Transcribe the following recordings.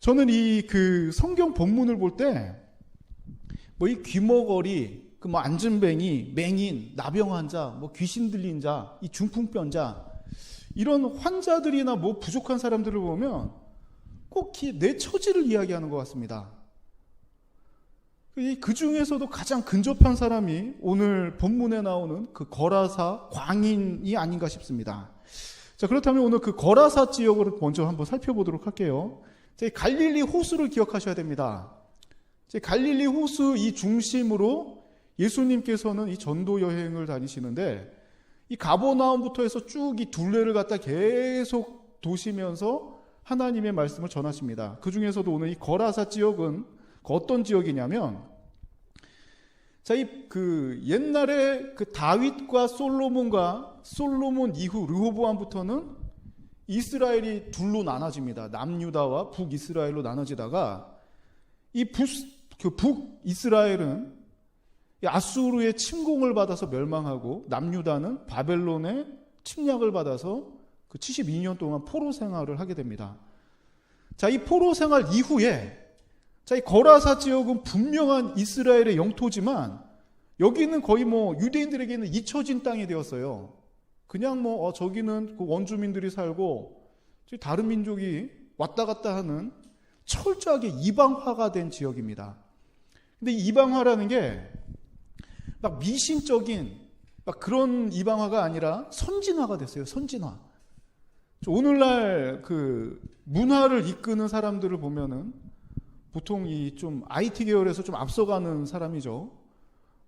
저는 이 그 성경 본문을 볼 때 뭐 이 귀머거리, 그 뭐 안진뱅이, 맹인, 나병 환자, 뭐 귀신 들린 자, 이 중풍병자, 이런 환자들이나 뭐 부족한 사람들을 보면 꼭 내 처지를 이야기하는 것 같습니다. 그 중에서도 가장 근접한 사람이 오늘 본문에 나오는 그 거라사 광인이 아닌가 싶습니다. 자, 그렇다면 오늘 그 거라사 지역을 먼저 한번 살펴보도록 할게요. 갈릴리 호수를 기억하셔야 됩니다. 갈릴리 호수 이 중심으로 예수님께서는 이 전도 여행을 다니시는데, 이 가버나움부터 해서 쭉 이 둘레를 갖다 계속 도시면서 하나님의 말씀을 전하십니다. 그 중에서도 오늘 이 거라사 지역은 어떤 지역이냐면, 자, 옛날에 그 다윗과 솔로몬 이후 르호보암부터는 이스라엘이 둘로 나눠집니다. 남유다와 북이스라엘로 나눠지다가 이 북이스라엘은 아수르의 침공을 받아서 멸망하고, 남유다는 바벨론의 침략을 받아서 그 72년 동안 포로 생활을 하게 됩니다. 자, 이 포로 생활 이후에, 자, 이 거라사 지역은 분명한 이스라엘의 영토지만 여기는 거의 뭐 유대인들에게는 잊혀진 땅이 되었어요. 그냥 뭐 저기는 그 원주민들이 살고 다른 민족이 왔다 갔다 하는 철저하게 이방화가 된 지역입니다. 근데 이 이방화라는 게 막 미신적인 막 그런 이방화가 아니라 선진화가 됐어요. 선진화. 오늘날 그 문화를 이끄는 사람들을 보면은 보통 이 좀 IT 계열에서 좀 앞서가는 사람이죠.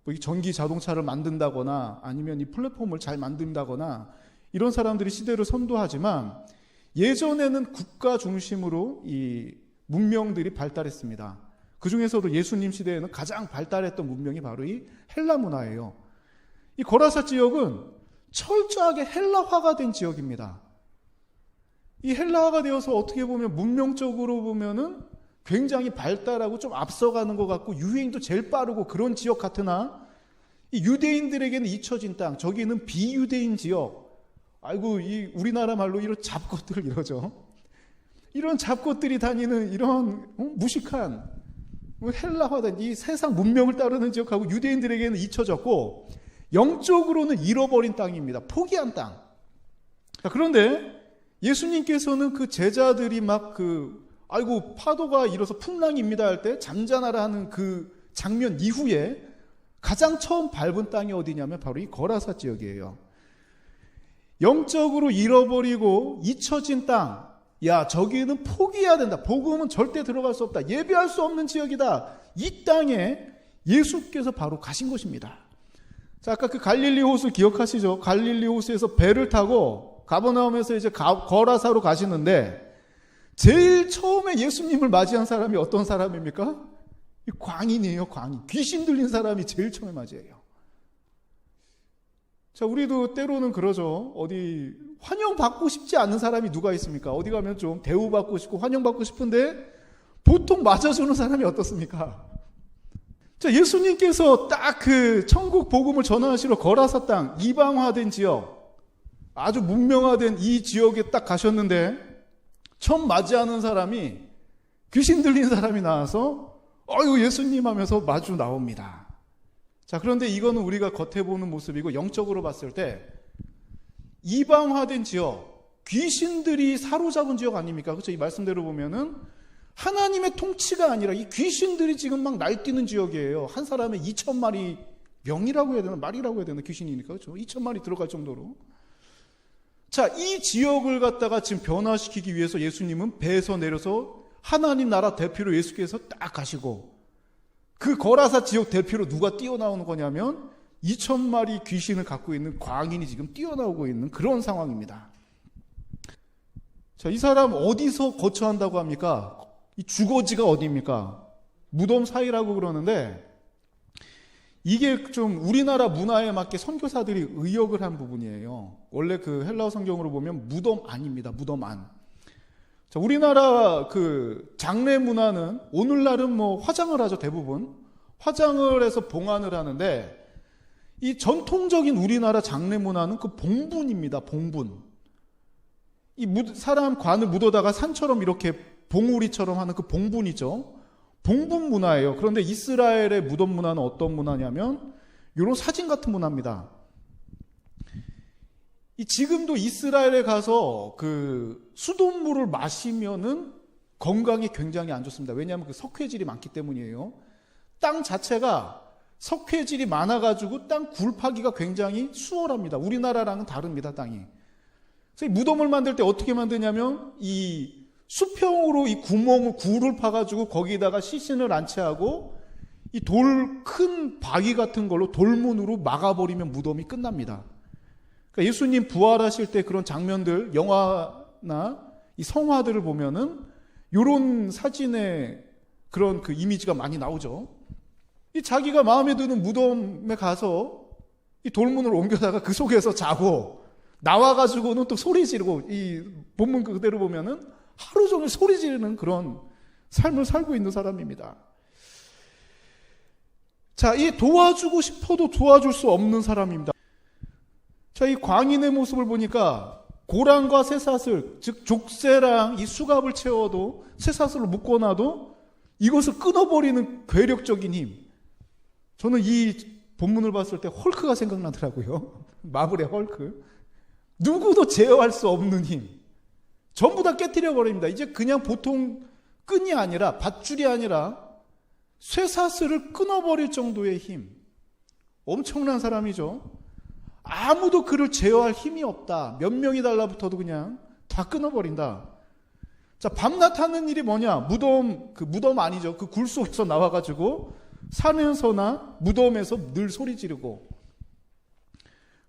뭐 이 전기 자동차를 만든다거나 아니면 이 플랫폼을 잘 만든다거나 이런 사람들이 시대를 선도하지만, 예전에는 국가 중심으로 이 문명들이 발달했습니다. 그 중에서도 예수님 시대에는 가장 발달했던 문명이 바로 이 헬라 문화예요. 이 거라사 지역은 철저하게 헬라화가 된 지역입니다. 이 헬라화가 되어서 어떻게 보면 문명적으로 보면은 굉장히 발달하고 좀 앞서가는 것 같고 유행도 제일 빠르고 그런 지역 같으나, 이 유대인들에게는 잊혀진 땅, 저기는 비유대인 지역. 아이고, 이 우리나라 말로 이런 잡것들 이러죠. 이런 잡것들이 다니는 이런 무식한 헬라화된 이 세상 문명을 따르는 지역하고 유대인들에게는 잊혀졌고, 영적으로는 잃어버린 땅입니다. 포기한 땅. 그런데 예수님께서는 그 제자들이 막 아이고 파도가 일어서 풍랑입니다 할 때 잠잠하라 하는 그 장면 이후에 가장 처음 밟은 땅이 어디냐면 바로 이 거라사 지역이에요. 영적으로 잃어버리고 잊혀진 땅. 야, 저기는 포기해야 된다. 복음은 절대 들어갈 수 없다. 예배할 수 없는 지역이다. 이 땅에 예수께서 바로 가신 것입니다. 자, 아까 그 갈릴리 호수 기억하시죠? 갈릴리 호수에서 배를 타고 가버나움에서 이제 거라사로 가시는데, 제일 처음에 예수님을 맞이한 사람이 어떤 사람입니까? 이 광인이에요, 광인. 귀신 들린 사람이 제일 처음에 맞이해요. 자, 우리도 때로는 그러죠. 어디 환영받고 싶지 않은 사람이 누가 있습니까? 어디 가면 좀 대우받고 싶고 환영받고 싶은데 보통 맞아주는 사람이 어떻습니까? 자, 예수님께서 딱 그 천국 복음을 전하시러 거라사 땅, 이방화된 지역, 아주 문명화된 이 지역에 딱 가셨는데, 처음 맞이하는 사람이 귀신 들린 사람이 나와서 어이구 예수님 하면서 마주 나옵니다. 자, 그런데 이거는 우리가 겉에 보는 모습이고, 영적으로 봤을 때 이방화된 지역, 귀신들이 사로잡은 지역 아닙니까? 그렇죠? 이 말씀대로 보면은 하나님의 통치가 아니라 이 귀신들이 지금 막 날뛰는 지역이에요. 한 사람에 2,000마리 명이라고 해야 되나 말이라고 해야 되나 귀신이니까, 그렇죠? 2,000마리 들어갈 정도로. 자, 이 지역을 갖다가 지금 변화시키기 위해서 예수님은 배에서 내려서 하나님 나라 대표로 예수께서 딱 가시고, 그 거라사 지역 대표로 누가 뛰어나오는 거냐면 2,000마리 귀신을 갖고 있는 광인이 지금 뛰어나오고 있는 그런 상황입니다. 자, 이 사람 어디서 거처한다고 합니까? 이 주거지가 어디입니까? 무덤 사이라고 그러는데, 이게 좀 우리나라 문화에 맞게 선교사들이 의역을 한 부분이에요. 원래 그 헬라어 성경으로 보면 무덤 안입니다. 무덤 안. 자, 우리나라 그 장례 문화는 오늘날은 뭐 화장을 하죠. 대부분 화장을 해서 봉안을 하는데, 이 전통적인 우리나라 장례 문화는 그 봉분입니다. 봉분. 이 사람 관을 묻어다가 산처럼 이렇게 봉우리처럼 하는 그 봉분이죠. 봉분 문화예요. 그런데 이스라엘의 무덤 문화는 어떤 문화냐면 이런 사진 같은 문화입니다. 지금도 이스라엘에 가서 그 수돗물을 마시면은 건강에 굉장히 안 좋습니다. 왜냐하면 그 석회질이 많기 때문이에요. 땅 자체가 석회질이 많아가지고 땅 굴파기가 굉장히 수월합니다. 우리나라랑은 다릅니다, 땅이. 그래서 이 무덤을 만들 때 어떻게 만드냐면 이 수평으로 이 굴을 파가지고 거기다가 시신을 안치하고 이 큰 바위 같은 걸로 돌문으로 막아버리면 무덤이 끝납니다. 그러니까 예수님 부활하실 때 그런 장면들, 영화나 이 성화들을 보면은 이런 사진의 그런 그 이미지가 많이 나오죠. 이 자기가 마음에 드는 무덤에 가서 이 돌문을 옮겨다가 그 속에서 자고 나와가지고는 또 소리 지르고, 이 본문 그대로 보면은 하루 종일 소리 지르는 그런 삶을 살고 있는 사람입니다. 자, 이 도와주고 싶어도 도와줄 수 없는 사람입니다. 자, 이 광인의 모습을 보니까 고랑과 쇠사슬, 즉 족쇄랑 이 수갑을 채워도 쇠사슬로 묶어놔도 이것을 끊어버리는 괴력적인 힘. 저는 이 본문을 봤을 때 헐크가 생각나더라고요. 마블의 헐크. 누구도 제어할 수 없는 힘. 전부 다 깨뜨려 버립니다. 이제 그냥 보통 끈이 아니라, 밧줄이 아니라 쇠사슬을 끊어버릴 정도의 힘. 엄청난 사람이죠. 아무도 그를 제어할 힘이 없다. 몇 명이 달라붙어도 그냥 다 끊어버린다. 자, 밤낮 하는 일이 뭐냐? 무덤 아니죠. 그 굴 속에서 나와가지고 산에서나 무덤에서 늘 소리 지르고,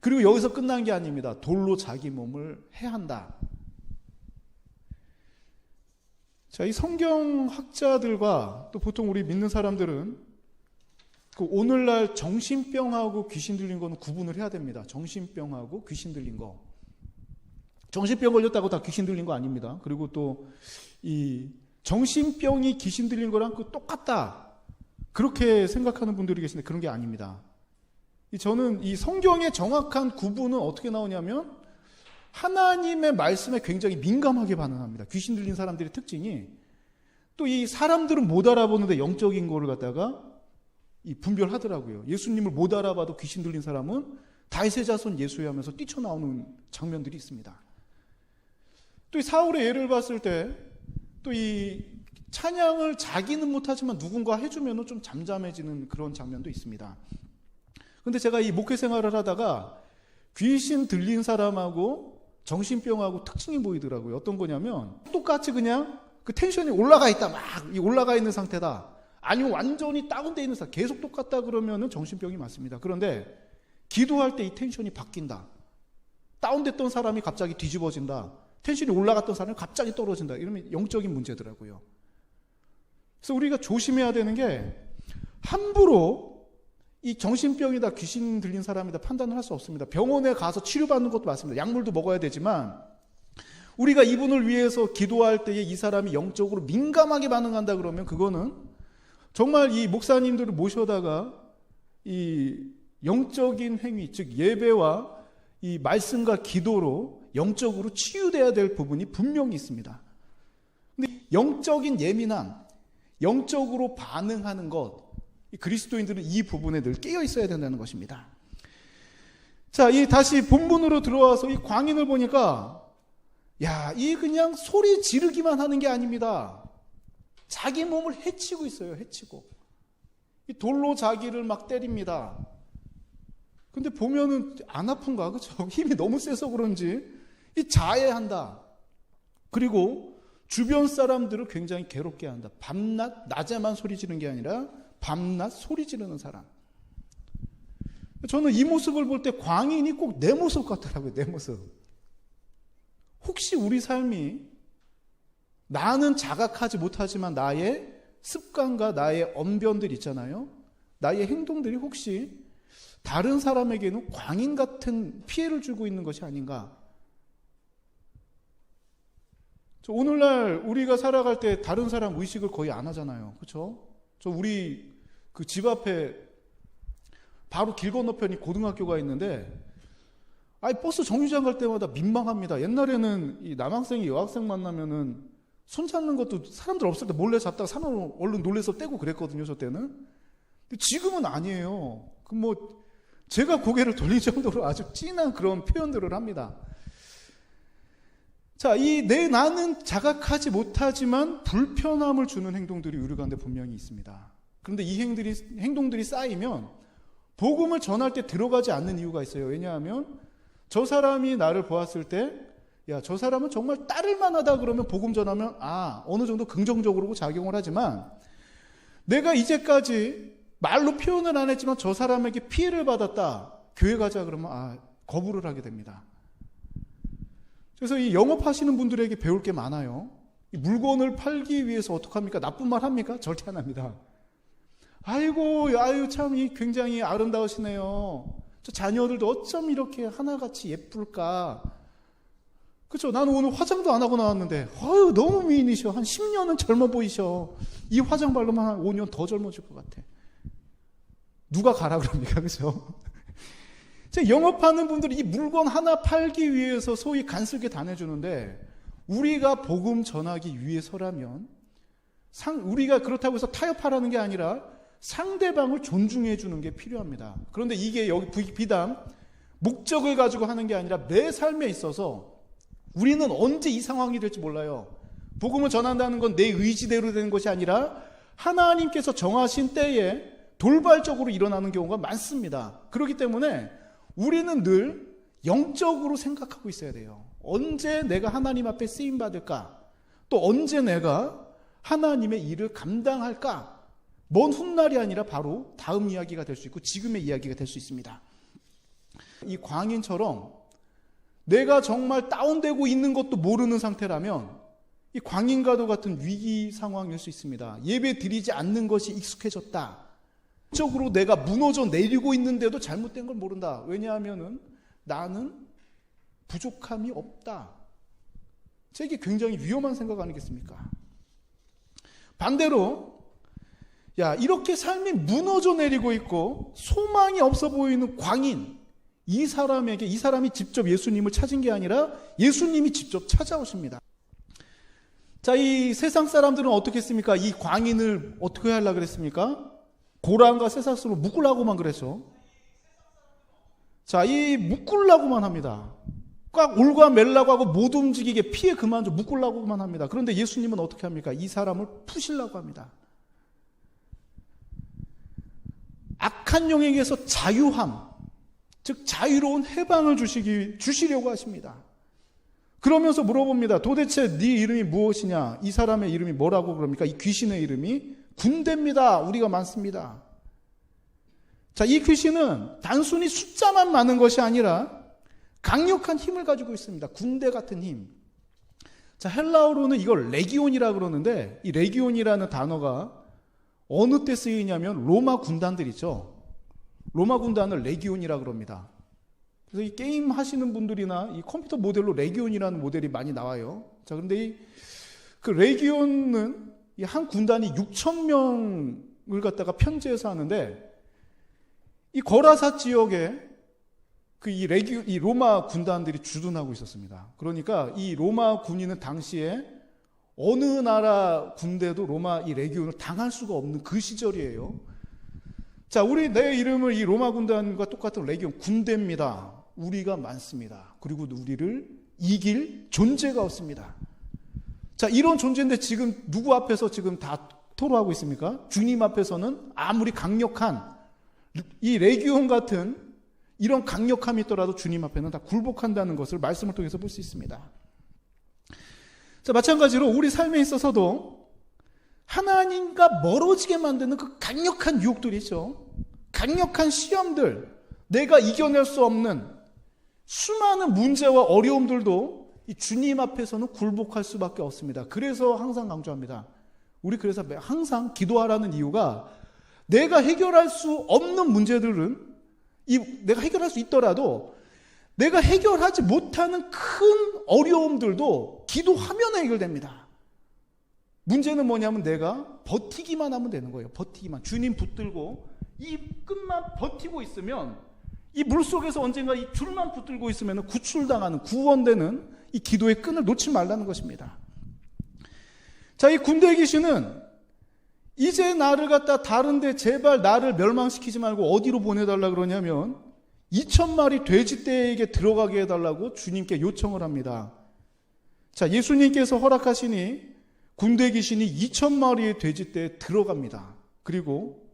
그리고 여기서 끝난 게 아닙니다. 돌로 자기 몸을 해한다. 자, 이 성경학자들과 또 보통 우리 믿는 사람들은 그 오늘날 정신병하고 귀신 들린 거는 구분을 해야 됩니다. 정신병하고 귀신 들린 거. 정신병 걸렸다고 다 귀신 들린 거 아닙니다. 그리고 또 이 정신병이 귀신 들린 거랑 그 똑같다, 그렇게 생각하는 분들이 계신데 그런 게 아닙니다. 저는 이 성경의 정확한 구분은 어떻게 나오냐면 하나님의 말씀에 굉장히 민감하게 반응합니다. 귀신 들린 사람들의 특징이, 또 이 사람들은 못 알아보는데 영적인 거를 갖다가 이 분별하더라고요. 예수님을 못 알아봐도 귀신 들린 사람은 다윗의 자손 예수야 하면서 뛰쳐나오는 장면들이 있습니다. 또 이 사울의 예를 봤을 때 또 이 찬양을 자기는 못하지만 누군가 해주면 좀 잠잠해지는 그런 장면도 있습니다. 근데 제가 이 목회 생활을 하다가 귀신 들린 사람하고 정신병하고 특징이 보이더라고요. 어떤 거냐면 똑같이 그냥 그 텐션이 올라가 있다, 막 올라가 있는 상태다, 아니면 완전히 다운되어 있는 상태, 계속 똑같다 그러면은 정신병이 맞습니다. 그런데 기도할 때 이 텐션이 바뀐다, 다운됐던 사람이 갑자기 뒤집어진다, 텐션이 올라갔던 사람이 갑자기 떨어진다, 이러면 영적인 문제더라고요. 그래서 우리가 조심해야 되는 게 함부로 이 정신병이다, 귀신 들린 사람이다 판단을 할 수 없습니다. 병원에 가서 치료받는 것도 맞습니다. 약물도 먹어야 되지만 우리가 이분을 위해서 기도할 때에 이 사람이 영적으로 민감하게 반응한다 그러면 그거는 정말 이 목사님들을 모셔다가 이 영적인 행위, 즉 예배와 이 말씀과 기도로 영적으로 치유돼야 될 부분이 분명히 있습니다. 근데 영적인 예민함, 영적으로 반응하는 것, 그리스도인들은 이 부분에 늘 깨어 있어야 된다는 것입니다. 자, 다시 본문으로 들어와서 이 광인을 보니까, 야, 이 그냥 소리 지르기만 하는 게 아닙니다. 자기 몸을 해치고 있어요, 해치고. 이 돌로 자기를 막 때립니다. 근데 보면은 안 아픈가, 그죠? 힘이 너무 세서 그런지 이 자해한다. 그리고 주변 사람들을 굉장히 괴롭게 한다. 밤낮, 낮에만 소리 지르는 게 아니라 밤낮 소리 지르는 사람. 저는 이 모습을 볼 때 광인이 꼭 내 모습 같더라고요, 내 모습. 혹시 우리 삶이 나는 자각하지 못하지만 나의 습관과 나의 언변들 있잖아요. 나의 행동들이 혹시 다른 사람에게는 광인 같은 피해를 주고 있는 것이 아닌가. 오늘날 우리가 살아갈 때 다른 사람 의식을 거의 안 하잖아요. 그렇죠? 우리 그 집 앞에 바로 길 건너편이 고등학교가 있는데, 버스 정류장 갈 때마다 민망합니다. 옛날에는 이 남학생이 여학생 만나면은 손잡는 것도 사람들 없을 때 몰래 잡다가 사람 얼른 놀래서 떼고 그랬거든요, 저 때는. 근데 지금은 아니에요. 제가 고개를 돌릴 정도로 아주 진한 그런 표현들을 합니다. 자, 나는 자각하지 못하지만 불편함을 주는 행동들이 우리 가운데 분명히 있습니다. 그런데 이 행동들이 쌓이면 복음을 전할 때 들어가지 않는 이유가 있어요. 왜냐하면 저 사람이 나를 보았을 때, 야, 저 사람은 정말 따를 만하다 그러면 복음 전하면, 어느 정도 긍정적으로 작용을 하지만, 내가 이제까지 말로 표현을 안 했지만 저 사람에게 피해를 받았다. 교회 가자 그러면, 거부를 하게 됩니다. 그래서 이 영업하시는 분들에게 배울 게 많아요. 이 물건을 팔기 위해서 어떡합니까? 나쁜 말 합니까? 절대 안 합니다. 아유, 참, 굉장히 아름다우시네요. 저 자녀들도 어쩜 이렇게 하나같이 예쁠까? 그렇죠? 나는 오늘 화장도 안 하고 나왔는데, 너무 미인이셔. 한 10년은 젊어 보이셔. 이 화장 바르면 한 5년 더 젊어질 것 같아. 누가 가라 그럽니까? 그렇죠? 영업하는 분들이 이 물건 하나 팔기 위해서 소위 간슬게 다내주는데, 우리가 복음 전하기 위해서라면, 우리가 그렇다고 해서 타협하라는 게 아니라 상대방을 존중해 주는 게 필요합니다. 그런데 이게 여기 비단 목적을 가지고 하는 게 아니라 내 삶에 있어서 우리는 언제 이 상황이 될지 몰라요. 복음을 전한다는 건 내 의지대로 되는 것이 아니라 하나님께서 정하신 때에 돌발적으로 일어나는 경우가 많습니다. 그렇기 때문에 우리는 늘 영적으로 생각하고 있어야 돼요. 언제 내가 하나님 앞에 쓰임받을까? 또 언제 내가 하나님의 일을 감당할까? 먼 훗날이 아니라 바로 다음 이야기가 될 수 있고 지금의 이야기가 될 수 있습니다. 이 광인처럼 내가 정말 다운되고 있는 것도 모르는 상태라면 이 광인과도 같은 위기 상황일 수 있습니다. 예배 드리지 않는 것이 익숙해졌다. 적으로 내가 무너져 내리고 있는데도 잘못된 걸 모른다. 왜냐하면 나는 부족함이 없다. 이게 굉장히 위험한 생각 아니겠습니까? 반대로 이렇게 삶이 무너져 내리고 있고 소망이 없어 보이는 광인, 이 사람이 직접 예수님을 찾은 게 아니라 예수님이 직접 찾아오십니다. 자, 이 세상 사람들은 어떻게 했습니까? 이 광인을 어떻게 하려고 그랬습니까? 고랑과 쇠사슬로 묶으려고만 그랬죠. 자, 이 묶으려고만 합니다. 꽉 올과 멜라고 하고 못 움직이게 피해 그만 좀 묶으려고만 합니다. 그런데 예수님은 어떻게 합니까? 이 사람을 푸시려고 합니다. 악한 영에게서 자유함, 즉 자유로운 해방을 주시려고 하십니다. 그러면서 물어봅니다. 도대체 네 이름이 무엇이냐? 이 사람의 이름이 뭐라고 그럽니까? 이 귀신의 이름이 군대입니다. 우리가 많습니다. 자, 이 귀신은 단순히 숫자만 많은 것이 아니라 강력한 힘을 가지고 있습니다. 군대 같은 힘. 자, 헬라어로는 이걸 레기온이라 그러는데 이 레기온이라는 단어가 어느 때 쓰이냐면 로마 군단들 있죠. 로마 군단을 레기온이라 그럽니다. 그래서 이 게임 하시는 분들이나 이 컴퓨터 모델로 레기온이라는 모델이 많이 나와요. 자, 그런데 그 레기온은 이 한 군단이 6,000명을 갖다가 편제해서 하는데 이 거라사 지역에 이 로마 군단들이 주둔하고 있었습니다. 그러니까 이 로마 군인은 당시에 어느 나라 군대도 로마 이 레기온을 당할 수가 없는 그 시절이에요. 자, 내 이름을 이 로마 군단과 똑같은 레기온 군대입니다. 우리가 많습니다. 그리고 우리를 이길 존재가 없습니다. 자, 이런 존재인데 지금 누구 앞에서 지금 다 토로하고 있습니까? 주님 앞에서는 아무리 강력한 이 레기온 같은 이런 강력함이 있더라도 주님 앞에는 다 굴복한다는 것을 말씀을 통해서 볼 수 있습니다. 자, 마찬가지로 우리 삶에 있어서도 하나님과 멀어지게 만드는 그 강력한 유혹들이 있죠. 강력한 시험들, 내가 이겨낼 수 없는 수많은 문제와 어려움들도 이 주님 앞에서는 굴복할 수밖에 없습니다. 그래서 항상 강조합니다. 우리 그래서 항상 기도하라는 이유가 내가 해결할 수 없는 문제들은 내가 해결할 수 있더라도 내가 해결하지 못하는 큰 어려움들도 기도하면 해결됩니다. 문제는 뭐냐면 내가 버티기만 하면 되는 거예요. 버티기만. 주님 붙들고 이 끝만 버티고 있으면 이 물속에서 언젠가 이 줄만 붙들고 있으면 구출당하는 구원되는 이 기도의 끈을 놓지 말라는 것입니다. 자, 이 군대 귀신은 이제 나를 갖다 다른데 제발 나를 멸망시키지 말고 어디로 보내달라 그러냐면 2,000마리 돼지떼에게 들어가게 해달라고 주님께 요청을 합니다. 자, 예수님께서 허락하시니 군대 귀신이 2,000마리의 돼지떼에 들어갑니다. 그리고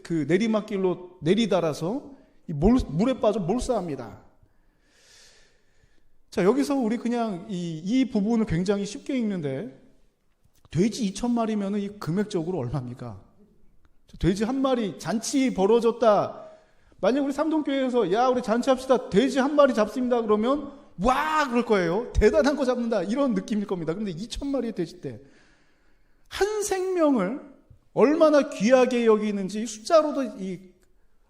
그 내리막길로 내리달아서 물에 빠져 몰사합니다. 자, 여기서 우리 그냥 이 부분을 굉장히 쉽게 읽는데, 돼지 2,000마리면 이 금액적으로 얼마입니까? 돼지 한 마리 잔치 벌어졌다. 만약 우리 삼동교회에서 야 우리 잔치합시다. 돼지 한 마리 잡습니다. 그러면 와 그럴 거예요. 대단한 거 잡는다. 이런 느낌일 겁니다. 그런데 2,000마리의 돼지떼. 한 생명을 얼마나 귀하게 여기는지 숫자로도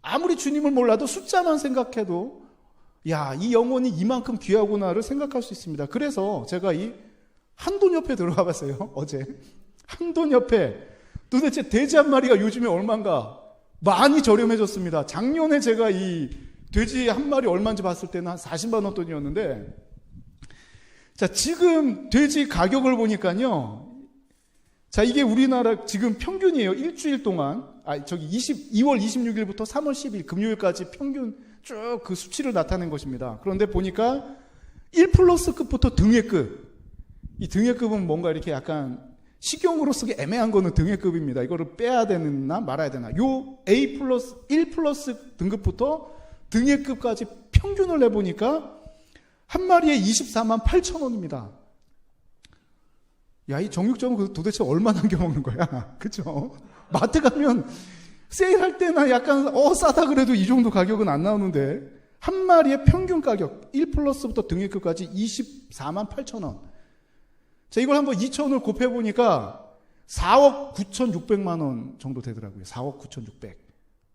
아무리 주님을 몰라도 숫자만 생각해도 야, 이 영혼이 이만큼 귀하구나를 생각할 수 있습니다. 그래서 제가 이 한돈 옆에 들어가 봤어요. 어제. 한돈 옆에 도대체 돼지 한 마리가 요즘에 얼마인가? 많이 저렴해졌습니다. 작년에 제가 이 돼지 한 마리 얼마인지 봤을 때는 한 40만 원 돈이었는데, 자, 지금 돼지 가격을 보니까요. 자, 이게 우리나라 지금 평균이에요. 일주일 동안. 2월 26일부터 3월 10일 금요일까지 평균 쭉 그 수치를 나타낸 것입니다. 그런데 보니까 1플러스급부터 등회급. 이 등회급은 뭔가 이렇게 약간 식용으로 쓰기 애매한 거는 등회급입니다. 이거를 빼야 되나 말아야 되나. 요 A 플러스 1 플러스 등급부터 등회급까지 평균을 내보니까 한 마리에 24만 8천 원입니다. 야, 이 정육점은 도대체 얼마 남겨먹는 거야? 그쵸? 마트 가면 세일할 때나 약간 싸다 그래도 이 정도 가격은 안 나오는데 한 마리의 평균 가격 1 플러스부터 등회급까지 24만 8천 원. 자, 이걸 한번 2,000을 곱해보니까 4억 9,600만 원 정도 되더라고요. 4억 9,600.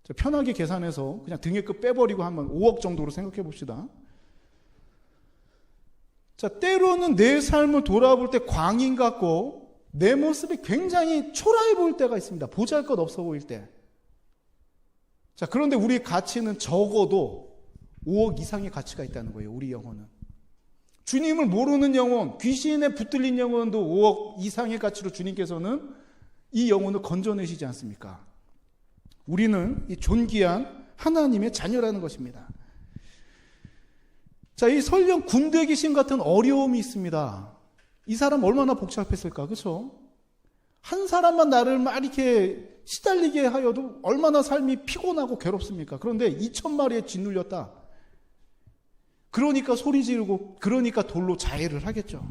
자, 편하게 계산해서 그냥 등회급 빼버리고 한번 5억 정도로 생각해 봅시다. 자, 때로는 내 삶을 돌아볼 때 광인 같고 내 모습이 굉장히 초라해 보일 때가 있습니다. 보잘것 없어 보일 때. 자, 그런데 우리의 가치는 적어도 5억 이상의 가치가 있다는 거예요. 우리 영혼은. 주님을 모르는 영혼, 귀신에 붙들린 영혼도 5억 이상의 가치로 주님께서는 이 영혼을 건져내시지 않습니까? 우리는 이 존귀한 하나님의 자녀라는 것입니다. 자, 이 설령 군대 귀신 같은 어려움이 있습니다. 이 사람 얼마나 복잡했을까, 그렇죠? 한 사람만 나를 막 이렇게 시달리게 하여도 얼마나 삶이 피곤하고 괴롭습니까? 그런데 2,000마리에 짓눌렸다. 그러니까 소리 지르고, 그러니까 돌로 자해를 하겠죠.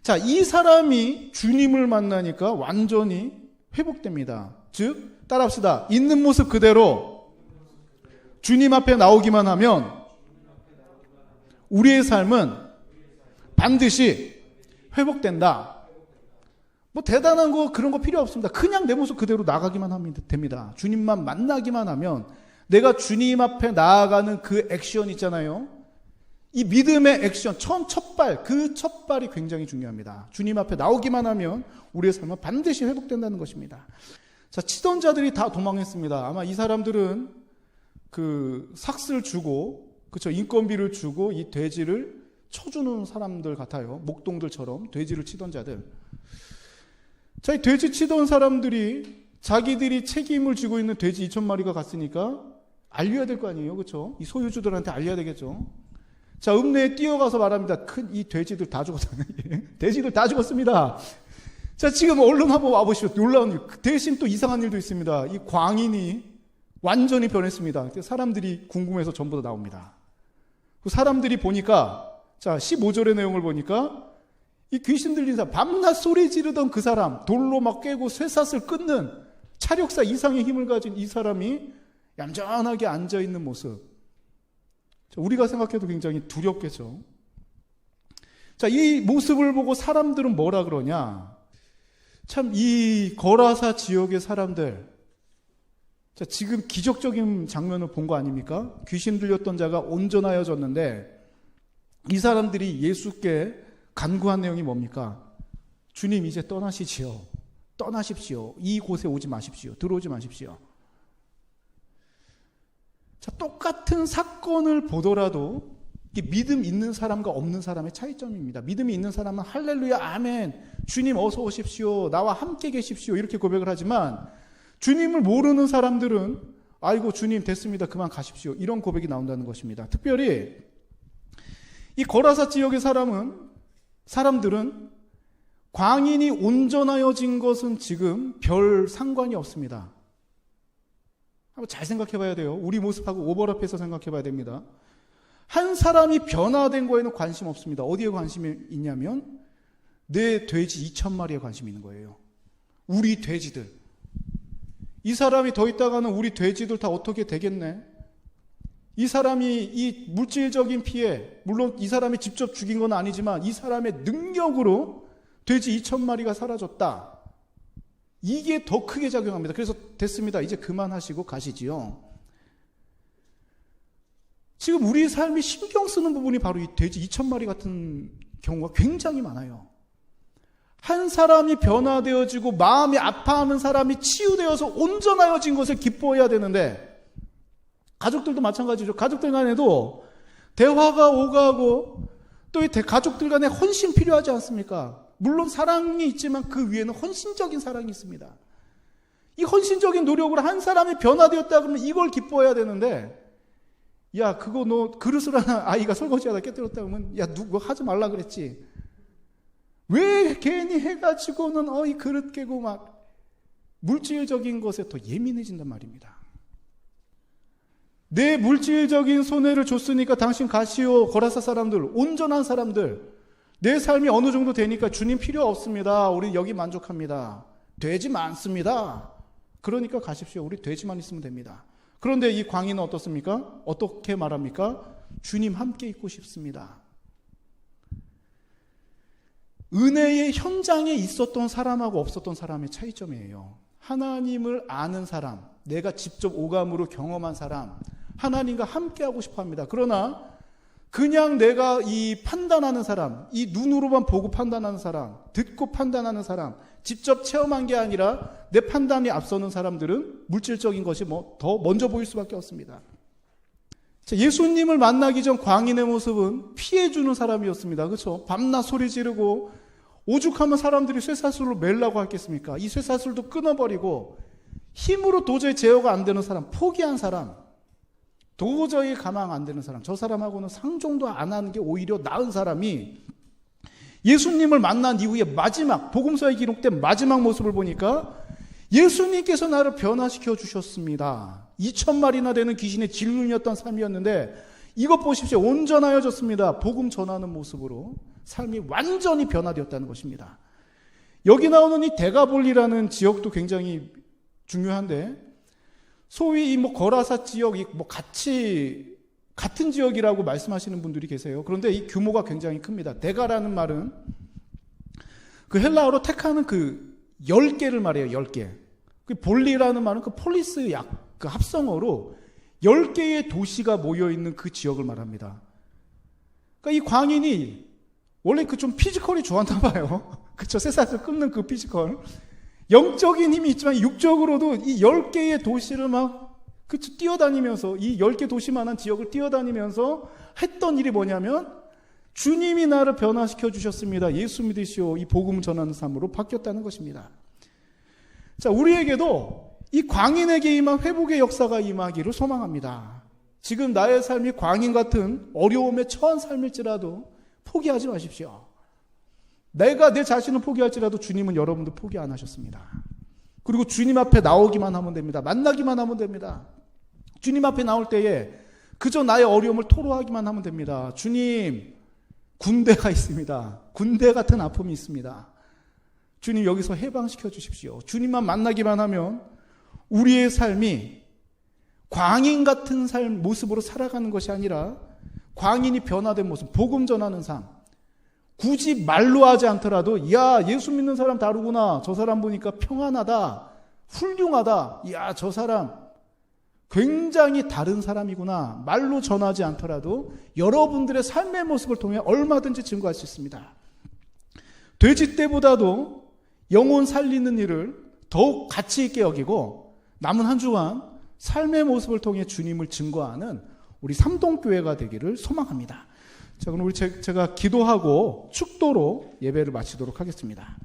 자, 이 사람이 주님을 만나니까 완전히 회복됩니다. 즉, 따라합시다. 있는 모습 그대로 주님 앞에 나오기만 하면 우리의 삶은 반드시 회복된다. 뭐 대단한 거 그런 거 필요 없습니다. 그냥 내 모습 그대로 나가기만 하면 됩니다. 주님만 만나기만 하면 내가 주님 앞에 나아가는 그 액션 있잖아요. 이 믿음의 액션, 첫발, 그 첫발이 굉장히 중요합니다. 주님 앞에 나오기만 하면 우리의 삶은 반드시 회복된다는 것입니다. 자, 치던 자들이 다 도망했습니다. 아마 이 사람들은 그 삭스를 주고, 그쵸, 인건비를 주고 이 돼지를 쳐주는 사람들 같아요. 목동들처럼 돼지를 치던 자들. 자, 이 돼지 치던 사람들이 자기들이 책임을 지고 있는 돼지 2,000마리가 갔으니까 알려야 될 거 아니에요. 그렇죠? 이 소유주들한테 알려야 되겠죠. 자, 읍내에 뛰어가서 말합니다. 큰 이 돼지들 다 죽었잖아요. 돼지들 다 죽었습니다. 자, 지금 얼른 한번 와보시오. 놀라운 일. 대신 또 이상한 일도 있습니다. 이 광인이 완전히 변했습니다. 사람들이 궁금해서 전부 다 나옵니다. 그 사람들이 보니까, 자, 15절의 내용을 보니까 이 귀신 들린 사람, 밤낮 소리 지르던 그 사람, 돌로 막 깨고 쇠사슬 끊는 차력사 이상의 힘을 가진 이 사람이 얌전하게 앉아있는 모습. 자, 우리가 생각해도 굉장히 두렵겠죠. 자, 이 모습을 보고 사람들은 뭐라 그러냐. 참, 이 거라사 지역의 사람들, 자, 지금 기적적인 장면을 본 거 아닙니까? 귀신 들렸던 자가 온전하여졌는데 이 사람들이 예수께 간구한 내용이 뭡니까? 주님 이제 떠나시지요. 떠나십시오. 이곳에 오지 마십시오. 들어오지 마십시오. 자, 똑같은 사건을 보더라도 이게 믿음 있는 사람과 없는 사람의 차이점입니다. 믿음이 있는 사람은 할렐루야 아멘 주님 어서 오십시오 나와 함께 계십시오 이렇게 고백을 하지만 주님을 모르는 사람들은 아이고 주님 됐습니다 그만 가십시오 이런 고백이 나온다는 것입니다. 특별히 이 거라사 지역의 사람들은 광인이 온전하여진 것은 지금 별 상관이 없습니다. 한번 잘 생각해 봐야 돼요. 우리 모습하고 오버랩해서 생각해 봐야 됩니다. 한 사람이 변화된 거에는 관심 없습니다. 어디에 관심이 있냐면 내 돼지 2,000마리에 관심이 있는 거예요. 우리 돼지들. 이 사람이 더 있다가는 우리 돼지들 다 어떻게 되겠네. 이 사람이 이 물질적인 피해, 물론 이 사람이 직접 죽인 건 아니지만 이 사람의 능력으로 돼지 2,000마리가 사라졌다. 이게 더 크게 작용합니다. 그래서 됐습니다. 이제 그만하시고 가시지요. 지금 우리 삶이 신경 쓰는 부분이 바로 이 돼지 2,000마리 같은 경우가 굉장히 많아요. 한 사람이 변화되어지고 마음이 아파하는 사람이 치유되어서 온전하여진 것을 기뻐해야 되는데 가족들도 마찬가지죠. 가족들 간에도 대화가 오가고 또 이 가족들 간에 헌신 필요하지 않습니까? 물론 사랑이 있지만 그 위에는 헌신적인 사랑이 있습니다. 이 헌신적인 노력으로 한 사람이 변화되었다 그러면 이걸 기뻐해야 되는데 야 그거 너 그릇을 하나 아이가 설거지하다 깨뜨렸다 그러면 야 누구 하지 말라 그랬지. 왜 괜히 해가지고는 이 그릇 깨고 막 물질적인 것에 더 예민해진단 말입니다. 내 물질적인 손해를 줬으니까 당신 가시오. 거라사 사람들 온전한 사람들 내 삶이 어느 정도 되니까 주님 필요 없습니다. 우리 여기 만족합니다. 돼지 많습니다. 그러니까 가십시오. 우리 돼지만 있으면 됩니다. 그런데 이 광인은 어떻습니까? 어떻게 말합니까? 주님 함께 있고 싶습니다. 은혜의 현장에 있었던 사람하고 없었던 사람의 차이점이에요. 하나님을 아는 사람, 내가 직접 오감으로 경험한 사람, 하나님과 함께하고 싶어 합니다. 그러나 그냥 내가 이 판단하는 사람, 이 눈으로만 보고 판단하는 사람, 듣고 판단하는 사람, 직접 체험한 게 아니라 내 판단이 앞서는 사람들은 물질적인 것이 더 먼저 보일 수밖에 없습니다. 예수님을 만나기 전 광인의 모습은 피해주는 사람이었습니다. 그렇죠? 밤낮 소리 지르고 오죽하면 사람들이 쇠사슬로 매려고 했겠습니까? 이 쇠사슬도 끊어버리고 힘으로 도저히 제어가 안 되는 사람, 포기한 사람, 도저히 가망 안 되는 사람, 저 사람하고는 상종도 안 하는 게 오히려 나은 사람이 예수님을 만난 이후에 마지막, 복음서에 기록된 마지막 모습을 보니까 예수님께서 나를 변화시켜 주셨습니다. 2,000마리나 되는 귀신의 질문이었던 삶이었는데 이것 보십시오. 온전하여졌습니다. 복음 전하는 모습으로 삶이 완전히 변화되었다는 것입니다. 여기 나오는 이 데가볼리라는 지역도 굉장히 중요한데 소위 이 거라사 지역이 같은 지역이라고 말씀하시는 분들이 계세요. 그런데 이 규모가 굉장히 큽니다. 데가라는 말은 그 헬라어로 택하는 그 10개를 말해요. 10개. 그 볼리라는 말은 그 폴리스 그 합성어로 10개의 도시가 모여있는 그 지역을 말합니다. 그러니까 이 광인이 원래 그 좀 피지컬이 좋았나 봐요. 그쵸? 쇠사슬 끊는 그 피지컬. 영적인 힘이 있지만 육적으로도 이 10개의 도시를 뛰어다니면서 이 10개 도시만한 지역을 뛰어다니면서 했던 일이 뭐냐면 주님이 나를 변화시켜 주셨습니다. 예수 믿으시오. 이 복음 전하는 삶으로 바뀌었다는 것입니다. 자, 우리에게도 이 광인에게 임한 회복의 역사가 임하기를 소망합니다. 지금 나의 삶이 광인 같은 어려움에 처한 삶일지라도 포기하지 마십시오. 내가 내 자신을 포기할지라도 주님은 여러분도 포기 안 하셨습니다. 그리고 주님 앞에 나오기만 하면 됩니다. 만나기만 하면 됩니다. 주님 앞에 나올 때에 그저 나의 어려움을 토로하기만 하면 됩니다. 주님, 군대가 있습니다. 군대 같은 아픔이 있습니다. 주님 여기서 해방시켜 주십시오. 주님만 만나기만 하면 우리의 삶이 광인 같은 모습으로 살아가는 것이 아니라 광인이 변화된 모습, 복음 전하는 삶, 굳이 말로 하지 않더라도 야 예수 믿는 사람 다르구나. 저 사람 보니까 평안하다. 훌륭하다. 야 저 사람 굉장히 다른 사람이구나. 말로 전하지 않더라도 여러분들의 삶의 모습을 통해 얼마든지 증거할 수 있습니다. 돼지 떼보다도 영혼 살리는 일을 더욱 가치 있게 여기고 남은 한 주간 삶의 모습을 통해 주님을 증거하는 우리 삼동교회가 되기를 소망합니다. 자, 그럼 제가 기도하고 축도로 예배를 마치도록 하겠습니다.